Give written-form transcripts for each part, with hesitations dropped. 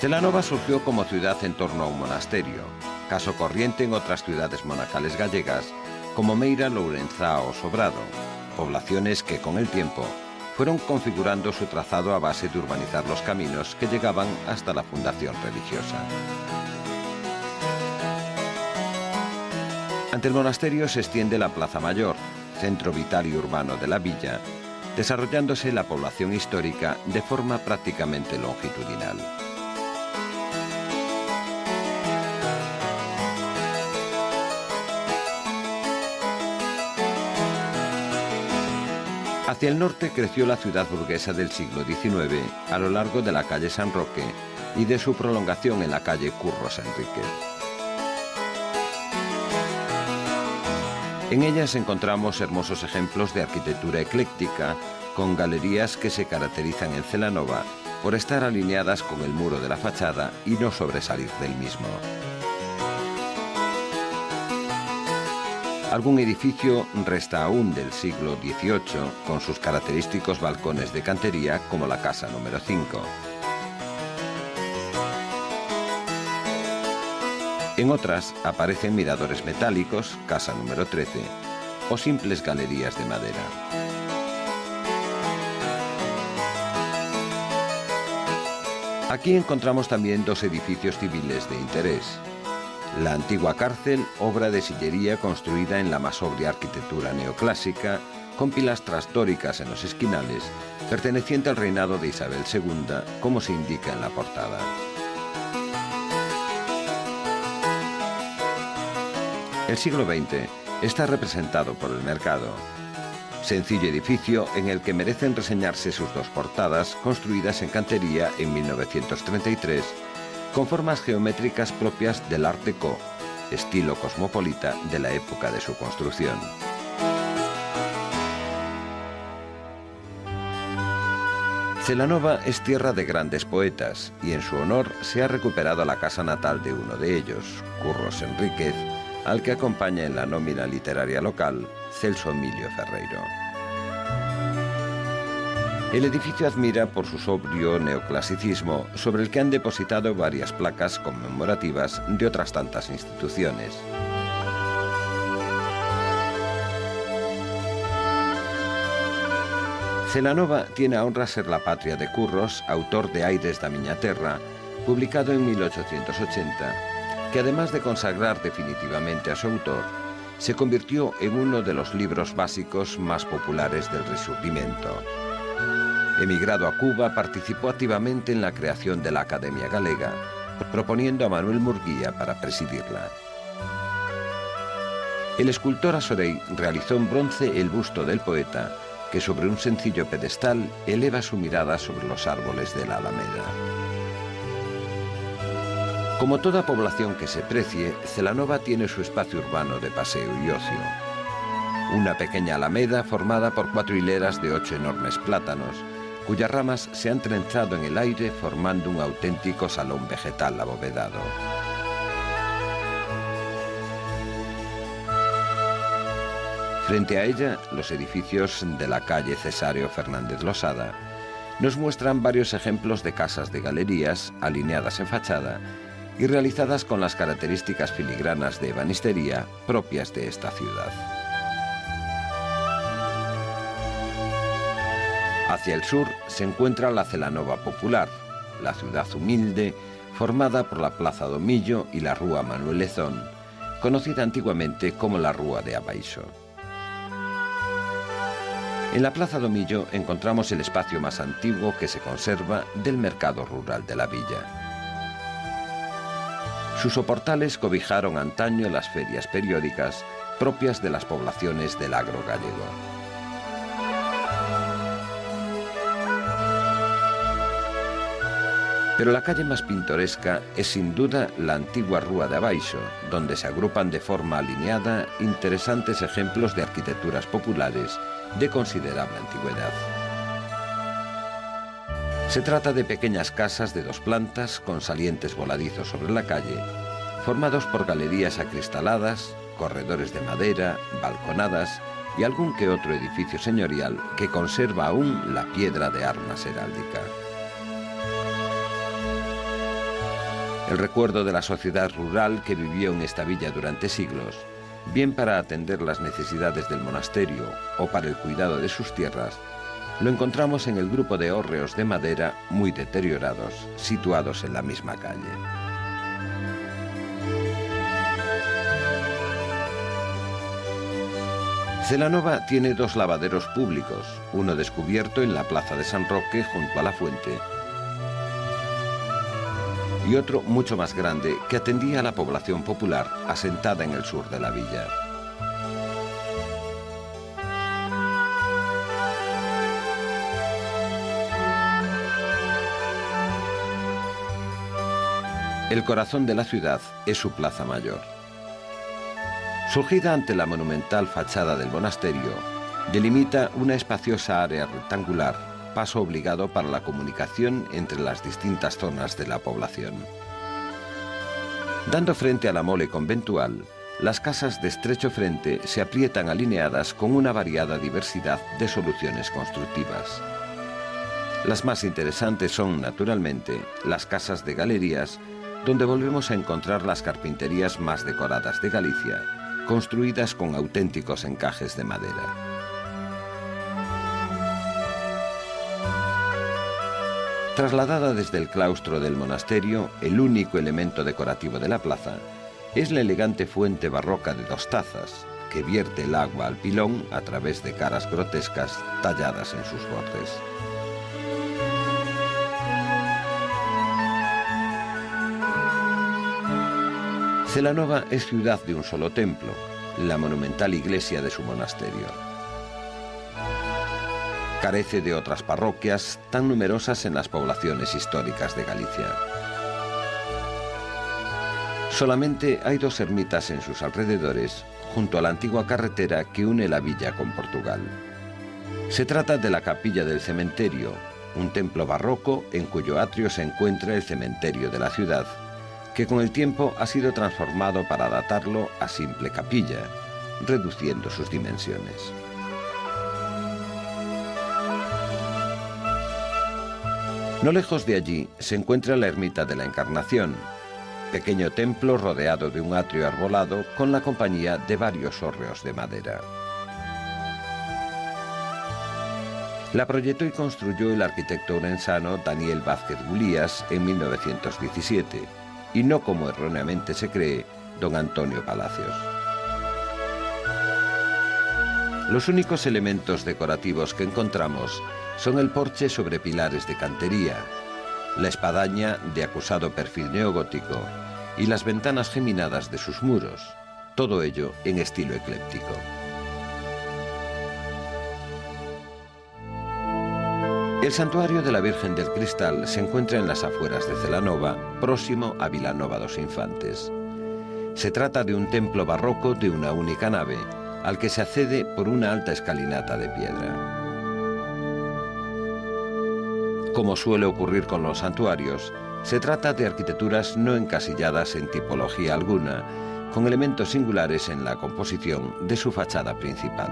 Celanova surgió como ciudad en torno a un monasterio, caso corriente en otras ciudades monacales gallegas como Meira, Lourenzá o Sobrado, poblaciones que con el tiempo fueron configurando su trazado a base de urbanizar los caminos que llegaban hasta la fundación religiosa. Ante el monasterio se extiende la Plaza Mayor, centro vital y urbano de la villa, desarrollándose la población histórica de forma prácticamente longitudinal. Hacia el norte creció la ciudad burguesa del siglo XIX a lo largo de la calle San Roque y de su prolongación en la calle Curros Enríquez. En ellas encontramos hermosos ejemplos de arquitectura ecléctica, con galerías que se caracterizan en Celanova por estar alineadas con el muro de la fachada y no sobresalir del mismo. Algún edificio resta aún del siglo XVIII, con sus característicos balcones de cantería, como la casa número 5. En otras aparecen miradores metálicos, casa número 13, o simples galerías de madera. Aquí encontramos también dos edificios civiles de interés. La antigua cárcel, obra de sillería construida en la más sobria arquitectura neoclásica, con pilastras dóricas en los esquinales, perteneciente al reinado de Isabel II, como se indica en la portada. El siglo XX está representado por el mercado. Sencillo edificio en el que merecen reseñarse sus dos portadas, construidas en cantería en 1933, con formas geométricas propias del Art Déco, estilo cosmopolita de la época de su construcción. Celanova es tierra de grandes poetas y en su honor se ha recuperado la casa natal de uno de ellos, Curros Enríquez, al que acompaña en la nómina literaria local Celso Emilio Ferreiro. El edificio admira por su sobrio neoclasicismo, sobre el que han depositado varias placas conmemorativas de otras tantas instituciones. Celanova tiene a honra ser la patria de Curros, autor de Aires da Miña Terra, publicado en 1880, que además de consagrar definitivamente a su autor, se convirtió en uno de los libros básicos más populares del Rexurdimento. Emigrado a Cuba, participó activamente en la creación de la Academia Galega, proponiendo a Manuel Murguía para presidirla. El escultor Asorey realizó en bronce el busto del poeta, que sobre un sencillo pedestal eleva su mirada sobre los árboles de la Alameda. Como toda población que se precie, Celanova tiene su espacio urbano de paseo y ocio. Una pequeña alameda formada por 4 hileras de 8 enormes plátanos, cuyas ramas se han trenzado en el aire formando un auténtico salón vegetal abovedado. Frente a ella, los edificios de la calle Cesáreo Fernández Losada nos muestran varios ejemplos de casas de galerías alineadas en fachada y realizadas con las características filigranas de ebanistería propias de esta ciudad. Hacia el sur se encuentra la Celanova popular, la ciudad humilde, formada por la Plaza do Millo y la Rúa Manuel Lezón, conocida antiguamente como la Rúa de Abaixo. En la Plaza do Millo encontramos el espacio más antiguo que se conserva del mercado rural de la villa. Sus soportales cobijaron antaño las ferias periódicas propias de las poblaciones del agro gallego. Pero la calle más pintoresca es sin duda la antigua Rúa de Abaixo, donde se agrupan de forma alineada interesantes ejemplos de arquitecturas populares de considerable antigüedad. Se trata de pequeñas casas de 2 plantas con salientes voladizos sobre la calle, formados por galerías acristaladas, corredores de madera, balconadas y algún que otro edificio señorial que conserva aún la piedra de armas heráldica. El recuerdo de la sociedad rural que vivió en esta villa durante siglos, bien para atender las necesidades del monasterio o para el cuidado de sus tierras, lo encontramos en el grupo de hórreos de madera muy deteriorados, situados en la misma calle. Celanova tiene dos lavaderos públicos, uno descubierto en la plaza de San Roque junto a la fuente y otro mucho más grande que atendía a la población popular asentada en el sur de la villa. El corazón de la ciudad es su plaza mayor. Surgida ante la monumental fachada del monasterio, delimita una espaciosa área rectangular, paso obligado para la comunicación entre las distintas zonas de la población. Dando frente a la mole conventual, las casas de estrecho frente se aprietan alineadas con una variada diversidad de soluciones constructivas. Las más interesantes son, naturalmente, las casas de galerías, donde volvemos a encontrar las carpinterías más decoradas de Galicia, construidas con auténticos encajes de madera. Trasladada desde el claustro del monasterio, el único elemento decorativo de la plaza es la elegante fuente barroca de dos tazas, que vierte el agua al pilón a través de caras grotescas talladas en sus bordes. Celanova es ciudad de un solo templo, la monumental iglesia de su monasterio. Carece de otras parroquias tan numerosas en las poblaciones históricas de Galicia. Solamente hay dos ermitas en sus alrededores, junto a la antigua carretera que une la villa con Portugal. Se trata de la capilla del cementerio, un templo barroco en cuyo atrio se encuentra el cementerio de la ciudad, que con el tiempo ha sido transformado para adaptarlo a simple capilla, reduciendo sus dimensiones. No lejos de allí se encuentra la ermita de la Encarnación, pequeño templo rodeado de un atrio arbolado con la compañía de varios hórreos de madera. La proyectó y construyó el arquitecto orensano Daniel Vázquez Gulías en 1917, y no como erróneamente se cree, don Antonio Palacios. Los únicos elementos decorativos que encontramos son el porche sobre pilares de cantería, la espadaña de acusado perfil neogótico y las ventanas geminadas de sus muros, todo ello en estilo ecléptico. El santuario de la Virgen del Cristal se encuentra en las afueras de Celanova, próximo a Vilanova dos Infantes. Se trata de un templo barroco de una única nave, al que se accede por una alta escalinata de piedra. Como suele ocurrir con los santuarios, se trata de arquitecturas no encasilladas en tipología alguna, con elementos singulares en la composición de su fachada principal.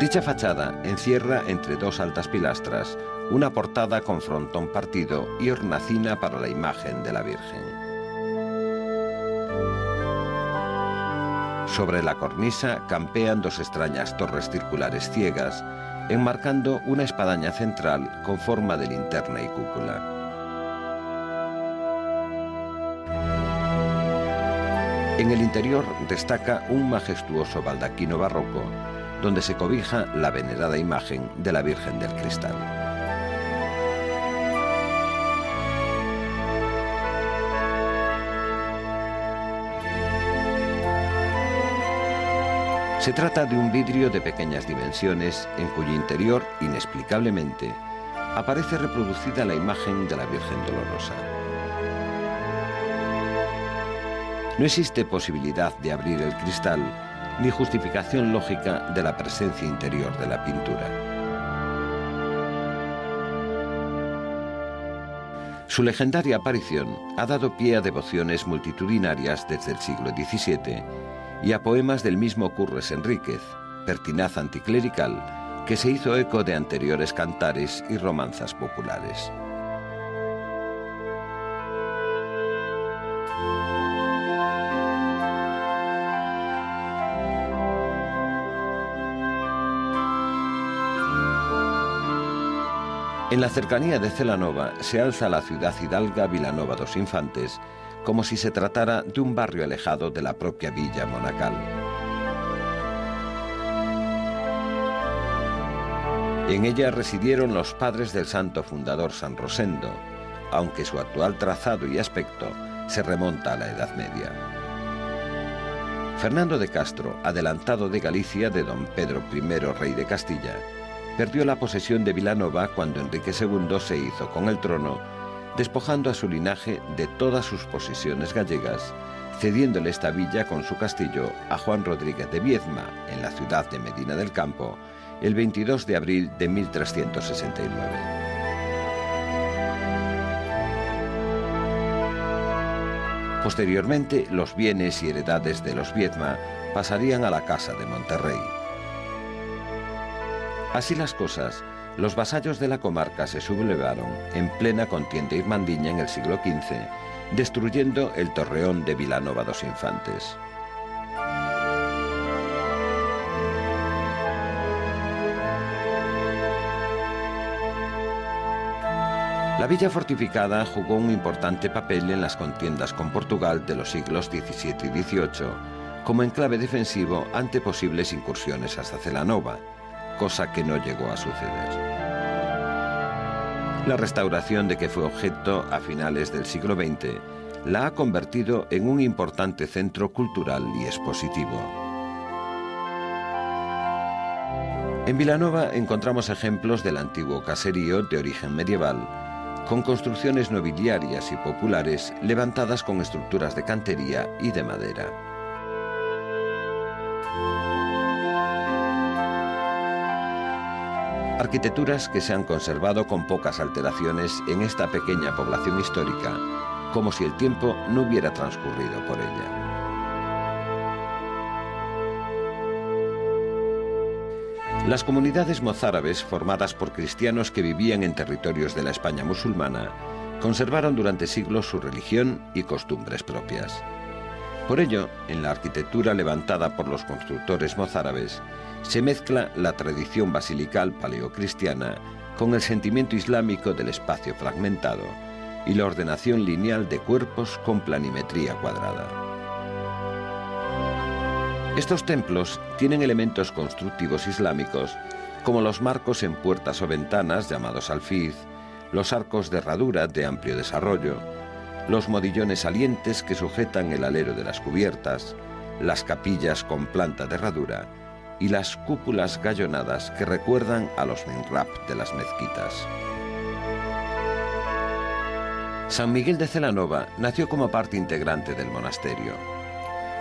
Dicha fachada encierra entre dos altas pilastras una portada con frontón partido y hornacina para la imagen de la Virgen. Sobre la cornisa campean dos extrañas torres circulares ciegas, enmarcando una espadaña central con forma de linterna y cúpula. En el interior destaca un majestuoso baldaquino barroco, donde se cobija la venerada imagen de la Virgen del Cristal. Se trata de un vidrio de pequeñas dimensiones en cuyo interior, inexplicablemente, aparece reproducida la imagen de la Virgen Dolorosa. No existe posibilidad de abrir el cristal ni justificación lógica de la presencia interior de la pintura. Su legendaria aparición ha dado pie a devociones multitudinarias desde el siglo XVII y a poemas del mismo Curres Enríquez, pertinaz anticlerical, que se hizo eco de anteriores cantares y romanzas populares. En la cercanía de Celanova se alza la ciudad hidalga Vilanova dos Infantes, como si se tratara de un barrio alejado de la propia villa monacal. En ella residieron los padres del santo fundador San Rosendo, aunque su actual trazado y aspecto se remonta a la Edad Media. Fernando de Castro, adelantado de Galicia de don Pedro I, rey de Castilla, perdió la posesión de Vilanova cuando Enrique II se hizo con el trono, despojando a su linaje de todas sus posesiones gallegas, cediéndole esta villa con su castillo a Juan Rodríguez de Viedma, en la ciudad de Medina del Campo, el 22 de abril de 1369. Posteriormente, los bienes y heredades de los Viedma pasarían a la Casa de Monterrey. Así las cosas, los vasallos de la comarca se sublevaron en plena contienda irmandiña en el siglo XV, destruyendo el torreón de Vilanova dos Infantes. La villa fortificada jugó un importante papel en las contiendas con Portugal de los siglos XVII y XVIII, como enclave defensivo ante posibles incursiones hasta Celanova, cosa que no llegó a suceder. La restauración de que fue objeto a finales del siglo XX la ha convertido en un importante centro cultural y expositivo. En Vilanova encontramos ejemplos del antiguo caserío de origen medieval, con construcciones nobiliarias y populares levantadas con estructuras de cantería y de madera. Arquitecturas que se han conservado con pocas alteraciones en esta pequeña población histórica, como si el tiempo no hubiera transcurrido por ella. Las comunidades mozárabes, formadas por cristianos que vivían en territorios de la España musulmana, conservaron durante siglos su religión y costumbres propias. Por ello, en la arquitectura levantada por los constructores mozárabes, se mezcla la tradición basilical paleocristiana con el sentimiento islámico del espacio fragmentado y la ordenación lineal de cuerpos con planimetría cuadrada. Estos templos tienen elementos constructivos islámicos, como los marcos en puertas o ventanas llamados alfiz, los arcos de herradura de amplio desarrollo, los modillones salientes que sujetan el alero de las cubiertas, las capillas con planta de herradura y las cúpulas gallonadas que recuerdan a los mihrab de las mezquitas. San Miguel de Celanova nació como parte integrante del monasterio.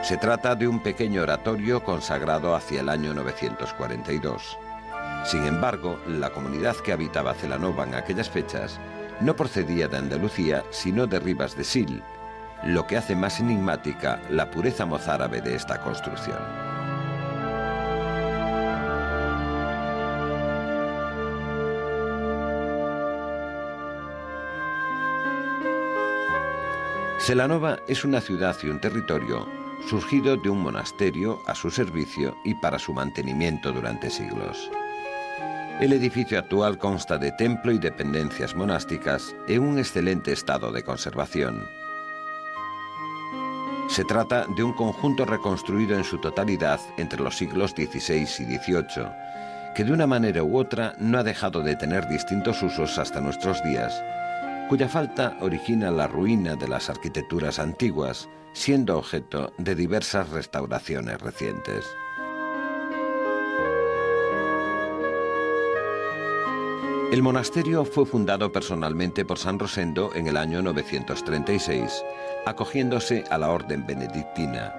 Se trata de un pequeño oratorio consagrado hacia el año 942. Sin embargo, la comunidad que habitaba Celanova en aquellas fechas no procedía de Andalucía, sino de Ribas de Sil, lo que hace más enigmática la pureza mozárabe de esta construcción. Celanova es una ciudad y un territorio surgido de un monasterio a su servicio y para su mantenimiento durante siglos. El edificio actual consta de templo y dependencias monásticas en un excelente estado de conservación. Se trata de un conjunto reconstruido en su totalidad entre los siglos XVI y XVIII, que de una manera u otra no ha dejado de tener distintos usos hasta nuestros días, cuya falta origina la ruina de las arquitecturas antiguas, siendo objeto de diversas restauraciones recientes. El monasterio fue fundado personalmente por San Rosendo en el año 936, acogiéndose a la orden benedictina.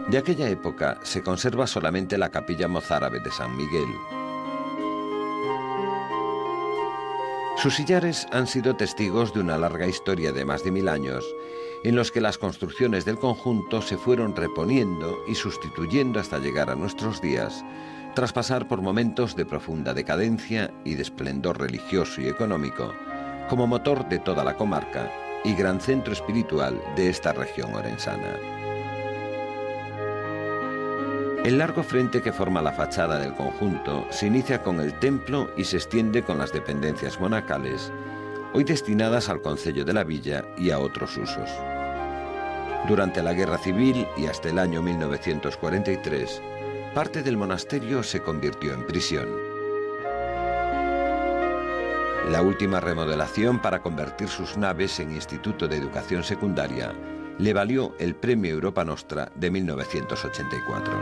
De aquella época se conserva solamente la capilla mozárabe de San Miguel. Sus sillares han sido testigos de una larga historia de más de 1000 años, en los que las construcciones del conjunto se fueron reponiendo y sustituyendo hasta llegar a nuestros días, tras pasar por momentos de profunda decadencia y de esplendor religioso y económico, como motor de toda la comarca y gran centro espiritual de esta región orensana. El largo frente que forma la fachada del conjunto se inicia con el templo y se extiende con las dependencias monacales, hoy destinadas al concello de la villa y a otros usos. Durante la Guerra Civil y hasta el año 1943, parte del monasterio se convirtió en prisión. La última remodelación para convertir sus naves en Instituto de Educación Secundaria le valió el Premio Europa Nostra de 1984.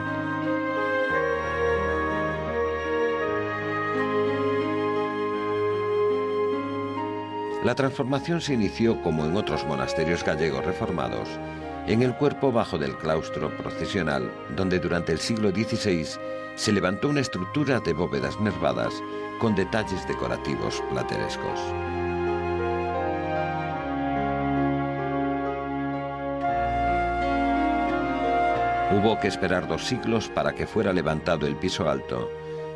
La transformación se inició, como en otros monasterios gallegos reformados, en el cuerpo bajo del claustro procesional, donde durante el siglo XVI se levantó una estructura de bóvedas nervadas con detalles decorativos platerescos. Hubo que esperar 2 siglos para que fuera levantado el piso alto,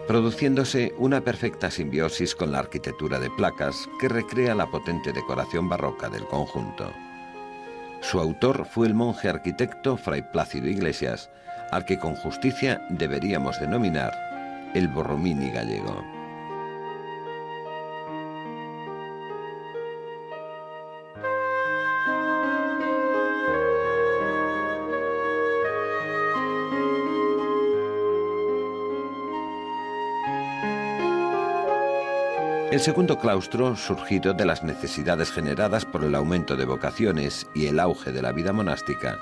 produciéndose una perfecta simbiosis con la arquitectura de placas que recrea la potente decoración barroca del conjunto. Su autor fue el monje arquitecto Fray Plácido Iglesias, al que con justicia deberíamos denominar el Borromini gallego. El segundo claustro, surgido de las necesidades generadas por el aumento de vocaciones y el auge de la vida monástica,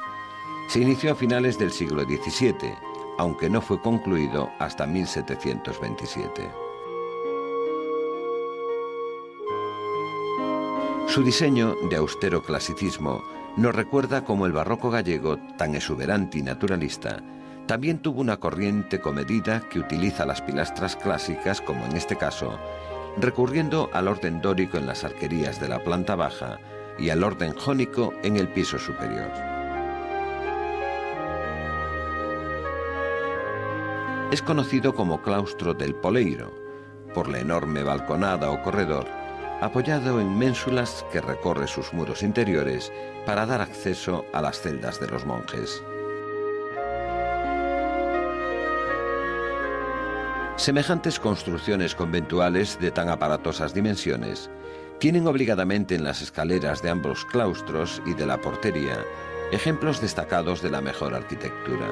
se inició a finales del siglo XVII, aunque no fue concluido hasta 1727. Su diseño, de austero clasicismo, nos recuerda cómo el barroco gallego, tan exuberante y naturalista, también tuvo una corriente comedida que utiliza las pilastras clásicas, como en este caso, recurriendo al orden dórico en las arquerías de la planta baja y al orden jónico en el piso superior. Es conocido como claustro del Poleiro, por la enorme balconada o corredor, apoyado en ménsulas que recorre sus muros interiores para dar acceso a las celdas de los monjes. Semejantes construcciones conventuales de tan aparatosas dimensiones tienen obligadamente en las escaleras de ambos claustros y de la portería ejemplos destacados de la mejor arquitectura.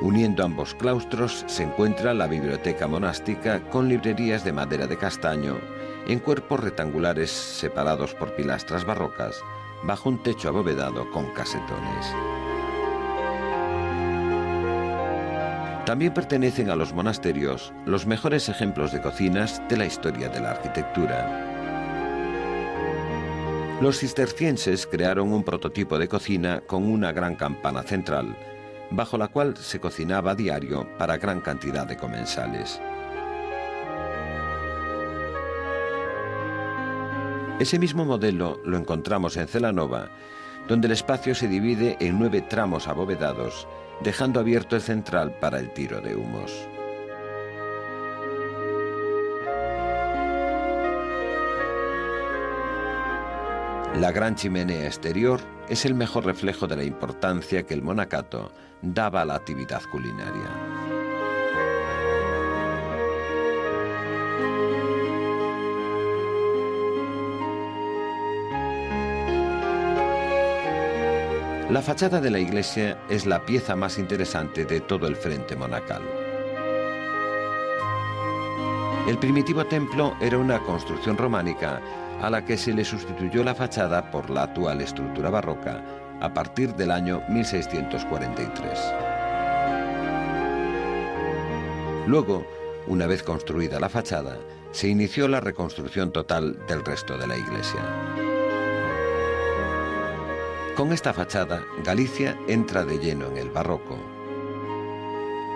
Uniendo ambos claustros se encuentra la biblioteca monástica con librerías de madera de castaño en cuerpos rectangulares separados por pilastras barrocas bajo un techo abovedado con casetones. También pertenecen a los monasterios los mejores ejemplos de cocinas de la historia de la arquitectura. Los cistercienses crearon un prototipo de cocina con una gran campana central, bajo la cual se cocinaba a diario para gran cantidad de comensales. Ese mismo modelo lo encontramos en Celanova, donde el espacio se divide en 9 tramos abovedados, dejando abierto el central para el tiro de humos. La gran chimenea exterior es el mejor reflejo de la importancia que el monacato daba a la actividad culinaria. La fachada de la iglesia es la pieza más interesante de todo el frente monacal. El primitivo templo era una construcción románica a la que se le sustituyó la fachada por la actual estructura barroca a partir del año 1643. Luego, una vez construida la fachada, se inició la reconstrucción total del resto de la iglesia. Con esta fachada, Galicia entra de lleno en el barroco.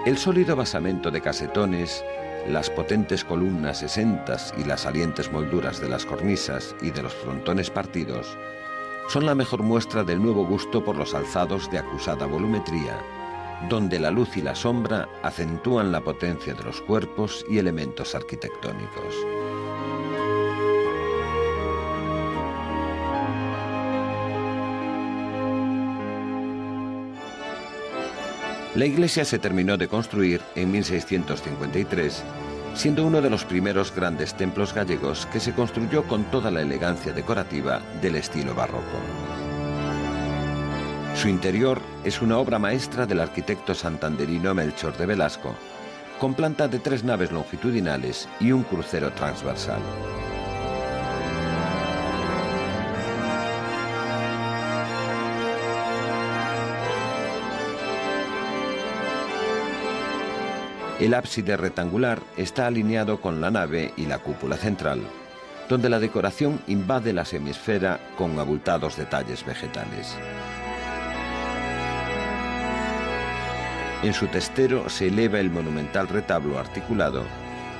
El sólido basamento de casetones, las potentes columnas exentas y las salientes molduras de las cornisas y de los frontones partidos son la mejor muestra del nuevo gusto por los alzados de acusada volumetría, donde la luz y la sombra acentúan la potencia de los cuerpos y elementos arquitectónicos. La iglesia se terminó de construir en 1653, siendo uno de los primeros grandes templos gallegos que se construyó con toda la elegancia decorativa del estilo barroco. Su interior es una obra maestra del arquitecto santanderino Melchor de Velasco, con planta de 3 naves longitudinales y un crucero transversal. El ábside rectangular está alineado con la nave y la cúpula central, donde la decoración invade la semisfera con abultados detalles vegetales. En su testero se eleva el monumental retablo articulado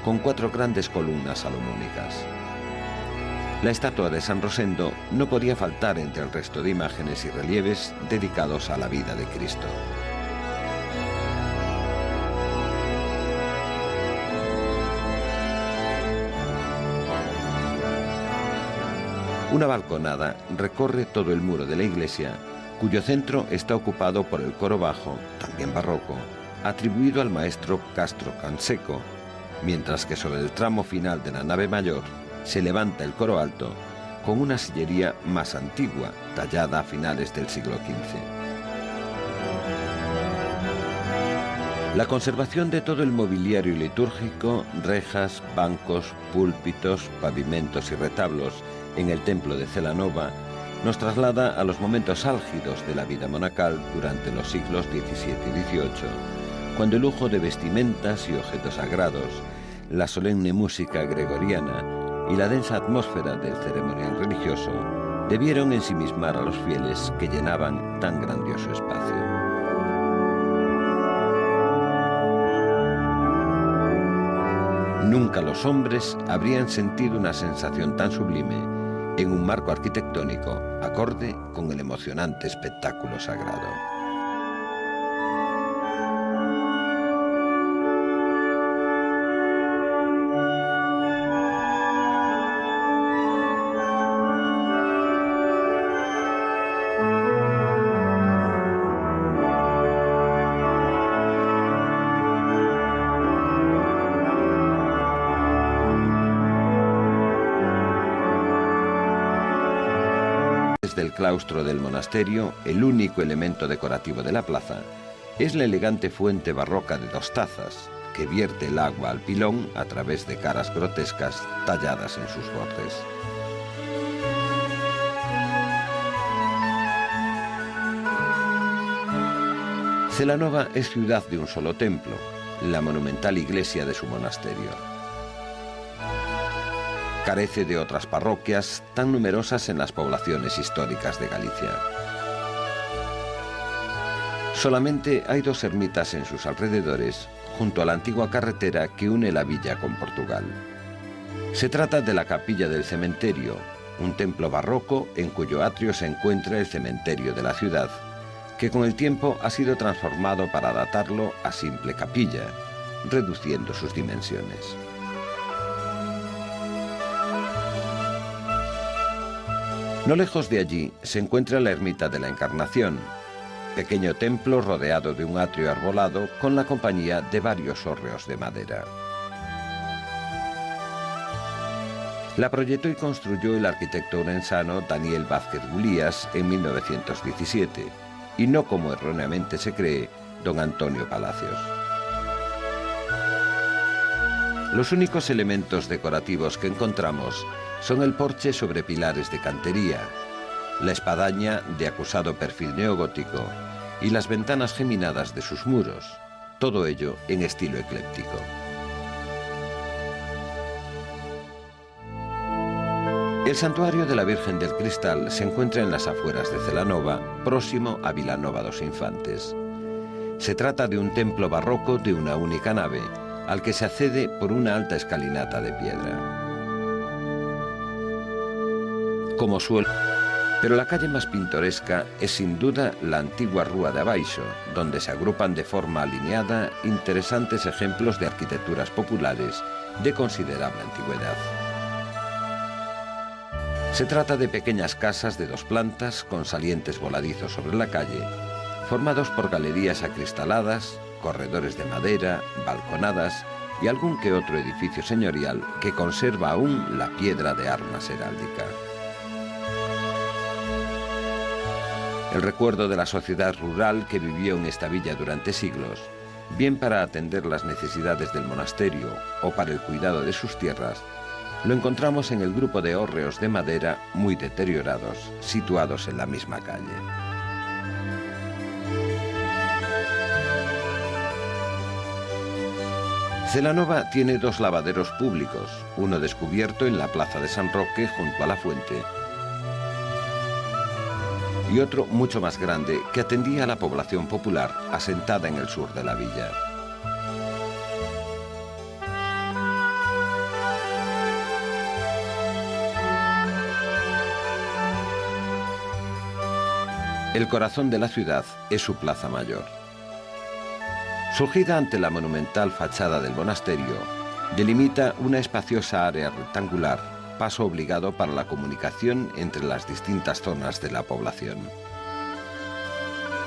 con 4 grandes columnas salomónicas. La estatua de San Rosendo no podía faltar entre el resto de imágenes y relieves dedicados a la vida de Cristo. Una balconada recorre todo el muro de la iglesia, cuyo centro está ocupado por el coro bajo, también barroco, atribuido al maestro Castro Canseco, mientras que sobre el tramo final de la nave mayor se levanta el coro alto con una sillería más antigua, tallada a finales del siglo XV. La conservación de todo el mobiliario litúrgico, rejas, bancos, púlpitos, pavimentos y retablos en el templo de Celanova nos traslada a los momentos álgidos de la vida monacal durante los siglos XVII y XVIII, cuando el lujo de vestimentas y objetos sagrados, la solemne música gregoriana y la densa atmósfera del ceremonial religioso debieron ensimismar a los fieles que llenaban tan grandioso espacio. Nunca los hombres habrían sentido una sensación tan sublime en un marco arquitectónico acorde con el emocionante espectáculo sagrado. Del claustro del monasterio, el único elemento decorativo de la plaza es la elegante fuente barroca de 2 tazas, que vierte el agua al pilón a través de caras grotescas talladas en sus bordes. Celanova es ciudad de un solo templo, la monumental iglesia de su monasterio. Carece de otras parroquias tan numerosas en las poblaciones históricas de Galicia. Solamente hay 2 ermitas en sus alrededores, junto a la antigua carretera que une la villa con Portugal. Se trata de la capilla del cementerio, un templo barroco en cuyo atrio se encuentra el cementerio de la ciudad, que con el tiempo ha sido transformado para adaptarlo a simple capilla, reduciendo sus dimensiones. No lejos de allí se encuentra la ermita de la Encarnación, pequeño templo rodeado de un atrio arbolado con la compañía de varios hórreos de madera. La proyectó y construyó el arquitecto orensano Daniel Vázquez Gulías en 1917, y no como erróneamente se cree, don Antonio Palacios. Los únicos elementos decorativos que encontramos son el porche sobre pilares de cantería, la espadaña de acusado perfil neogótico y las ventanas geminadas de sus muros, todo ello en estilo ecléptico. El santuario de la Virgen del Cristal se encuentra en las afueras de Celanova, próximo a Vilanova dos Infantes. Se trata de un templo barroco de una única nave, al que se accede por una alta escalinata de piedra. Como suele, pero la calle más pintoresca es sin duda la antigua Rúa de Abaixo, donde se agrupan de forma alineada interesantes ejemplos de arquitecturas populares de considerable antigüedad. Se trata de pequeñas casas de 2 plantas con salientes voladizos sobre la calle, formados por galerías acristaladas, corredores de madera, balconadas y algún que otro edificio señorial que conserva aún la piedra de armas heráldica. El recuerdo de la sociedad rural que vivió en esta villa durante siglos, bien para atender las necesidades del monasterio o para el cuidado de sus tierras, lo encontramos en el grupo de hórreos de madera muy deteriorados, situados en la misma calle. Celanova tiene dos lavaderos públicos, uno descubierto en la plaza de San Roque junto a la fuente y otro mucho más grande que atendía a la población popular asentada en el sur de la villa. El corazón de la ciudad es su plaza mayor. Surgida ante la monumental fachada del monasterio, delimita una espaciosa área rectangular, paso obligado para la comunicación entre las distintas zonas de la población.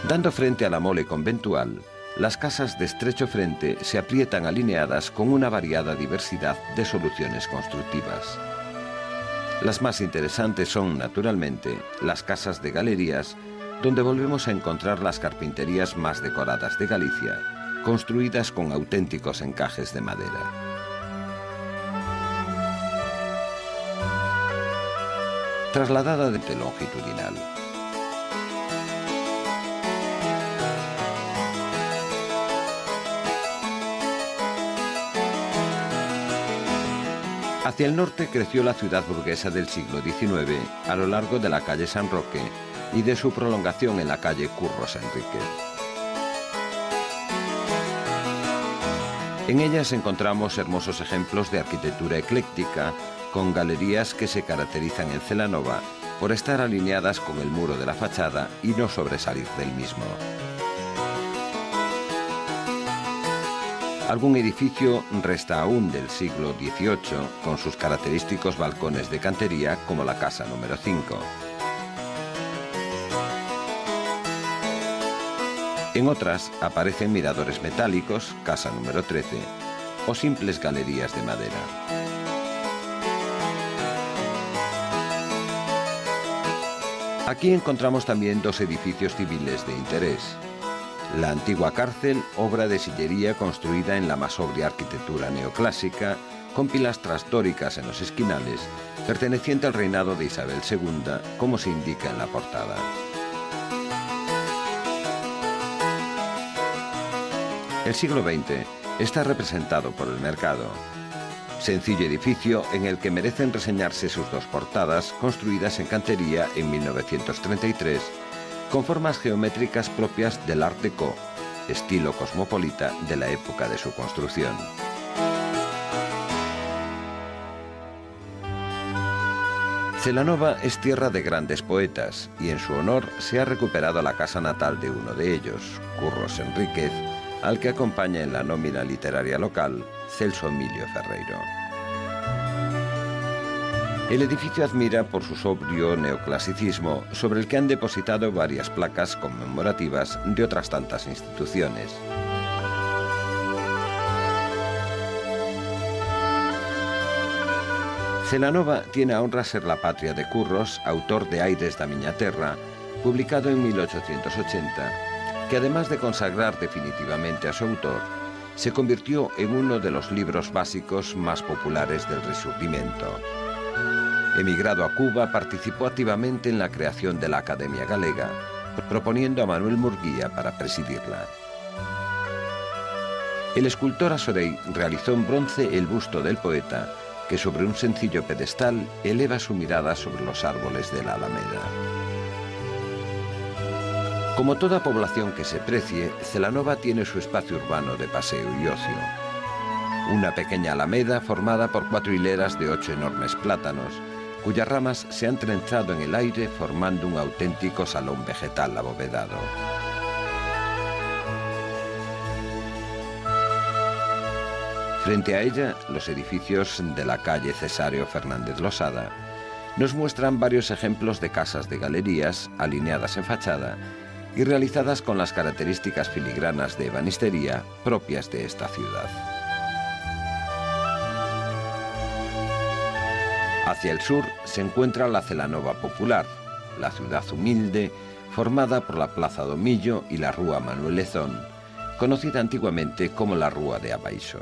Dando frente a la mole conventual, las casas de estrecho frente se aprietan alineadas con una variada diversidad de soluciones constructivas. Las más interesantes son, naturalmente, las casas de galerías, donde volvemos a encontrar las carpinterías más decoradas de Galicia, construidas con auténticos encajes de madera. Trasladada de longitudinal. Hacia el norte creció la ciudad burguesa del siglo XIX a lo largo de la calle San Roque y de su prolongación en la calle Curros Enríquez. En ellas encontramos hermosos ejemplos de arquitectura ecléctica, con galerías que se caracterizan en Celanova por estar alineadas con el muro de la fachada y no sobresalir del mismo. Algún edificio resta aún del siglo XVIII, con sus característicos balcones de cantería, como la casa número 5. En otras aparecen miradores metálicos, casa número 13, o simples galerías de madera. Aquí encontramos también dos edificios civiles de interés. La antigua cárcel, obra de sillería construida en la más sobria arquitectura neoclásica, con pilastras dóricas en los esquinales, perteneciente al reinado de Isabel II, como se indica en la portada. El siglo XX está representado por el mercado. Sencillo edificio en el que merecen reseñarse sus dos portadas, construidas en cantería en 1933, con formas geométricas propias del Art Déco, estilo cosmopolita de la época de su construcción. Celanova es tierra de grandes poetas y en su honor se ha recuperado la casa natal de uno de ellos, Curros Enríquez, al que acompaña en la nómina literaria local Celso Emilio Ferreiro. El edificio admira por su sobrio neoclasicismo, sobre el que han depositado varias placas conmemorativas de otras tantas instituciones. Celanova tiene a honra ser la patria de Curros, autor de Aires da miña terra, publicado en 1880, que además de consagrar definitivamente a su autor, se convirtió en uno de los libros básicos más populares del Rexurdimento. Emigrado a Cuba, participó activamente en la creación de la Academia Galega, proponiendo a Manuel Murguía para presidirla. El escultor Asorey realizó en bronce el busto del poeta, que sobre un sencillo pedestal eleva su mirada sobre los árboles de la Alameda. Como toda población que se precie, Celanova tiene su espacio urbano de paseo y ocio. Una pequeña alameda formada por 4 hileras de 8 enormes plátanos, cuyas ramas se han trenzado en el aire formando un auténtico salón vegetal abovedado. Frente a ella, los edificios de la calle Cesáreo Fernández Losada nos muestran varios ejemplos de casas de galerías alineadas en fachada y realizadas con las características filigranas de ebanistería propias de esta ciudad. Hacia el sur se encuentra la Celanova Popular, la ciudad humilde, formada por la Plaza do Millo y la Rúa Manuel Lezón, conocida antiguamente como la Rúa de Abaixo.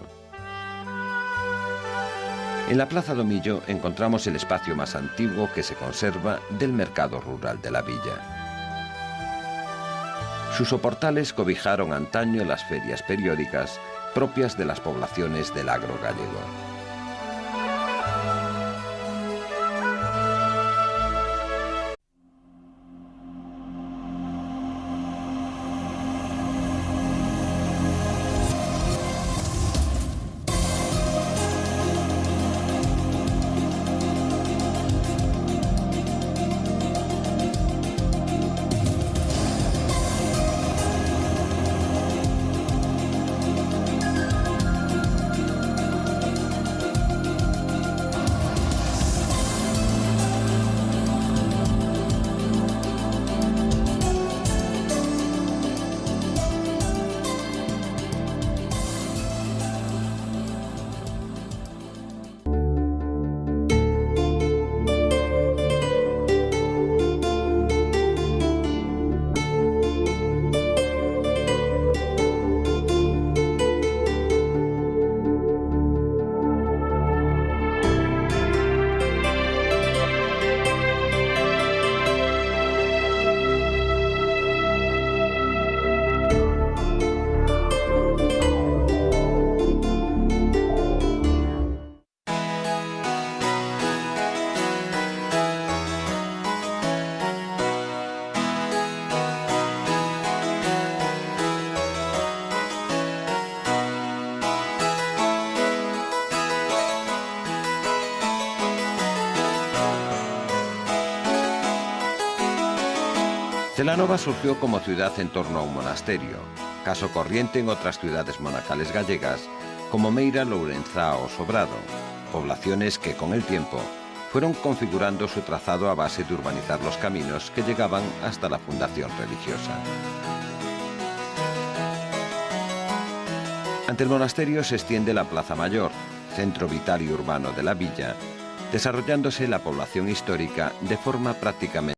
En la Plaza do Millo encontramos el espacio más antiguo que se conserva del mercado rural de la villa. Sus soportales cobijaron antaño las ferias periódicas propias de las poblaciones del agro gallego. Celanova surgió como ciudad en torno a un monasterio, caso corriente en otras ciudades monacales gallegas como Meira, Lourenzá o Sobrado, poblaciones que con el tiempo fueron configurando su trazado a base de urbanizar los caminos que llegaban hasta la fundación religiosa. Ante el monasterio se extiende la Plaza Mayor, centro vital y urbano de la villa, desarrollándose la población histórica de forma prácticamente